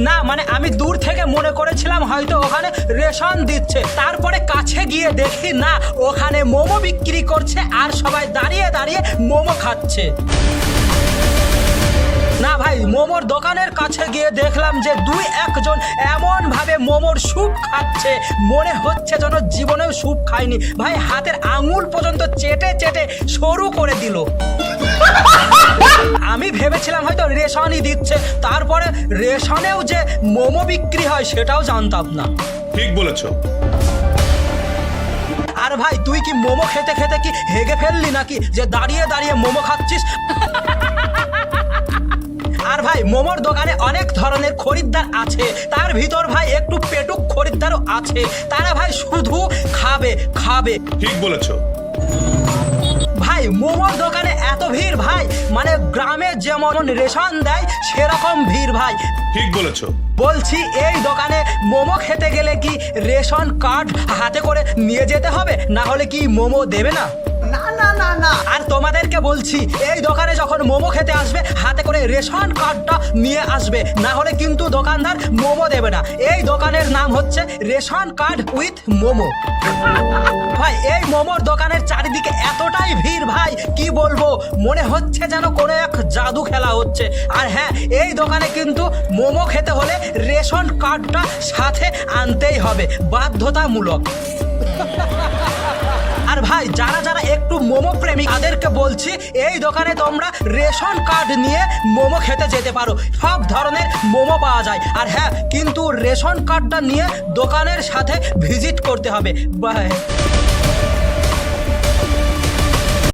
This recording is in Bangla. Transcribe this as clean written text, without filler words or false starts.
না মানে আমি দূর থেকে মনে করেছিলাম হয়তো ওখানে রেশন দিচ্ছে, তারপরে কাছে গিয়ে দেখি না ওখানে মোমো বিক্রি করছে আর সবাই দাঁড়িয়ে দাঁড়িয়ে মোমো খাচ্ছে। না ভাই, মোমোর দোকানের কাছে গিয়ে দেখলাম যে দুই একজন এমন ভাবে মোমোর স্যুপ খাচ্ছে মনে হচ্ছে যেন জীবনেও স্যুপ খায়নি। ভাই হাতের আঙুল পর্যন্ত চেটে চেটে সরু করে দিল। আমি ভেবেছিলাম হয়তো রেশনই দিচ্ছে, তারপরে রেশনেও যে মোমো বিক্রি হয় সেটাও জানতাম না। ঠিক বলেছো। আর ভাই তুই কি মোমো খেতে খেতে কি হেগে ফেললি নাকি যে দাঁড়িয়ে দাঁড়িয়ে মোমো খাচ্ছিস? আর ভাই মোমোর দোকানে অনেক ধরনের খরিদ্দার আছে, তার ভিতর ভাই একটু পেটুক খরিদ্দারও আছে, তারা ভাই শুধু খাবে খাবে। ঠিক বলেছো। ভাই মোমোর দোকানে এত ভিড় ভাই, মানে গ্রামে যেমন রেশন দেয় সেরকম ভিড় ভাই। ঠিক বলেছো। বলছি এই দোকানে মোমো খেতে গেলে কি রেশন কার্ড হাতে করে নিয়ে যেতে হবে, না হলে কি মোমো দেবে না? না না না না। আর তোমাদেরকে বলছি এই দোকানে যখন মোমো খেতে আসবে হাতে করে রেশন কার্ডটা নিয়ে আসবে, না হলে কিন্তু দোকানদার মোমো দেবে না। এই দোকানের নাম হচ্ছে রেশন কার্ড উইথ মোমো। ভাই এই মোমোর দোকানের চারিদিকে এতটাই ভিড় ভাই কি বলবো, মনে হচ্ছে যেন কোনো এক জাদু খেলা হচ্ছে। আর হ্যাঁ, এই দোকানে কিন্তু মোমো খেতে হলে রেশন কার্ডটা সাথে আনতেই হবে, বাধ্যতামূলক। আর ভাই যারা যারা একটু মোমো প্রেমী তাদেরকে বলছি এই দোকানে তোমরা রেশন কার্ড নিয়ে মোমো খেতে যেতে পারো, সব ধরনের মোমো পাওয়া যায়। আর হ্যাঁ, কিন্তু রেশন কার্ডটা নিয়ে দোকানের সাথে ভিজিট করতে হবে। বাই।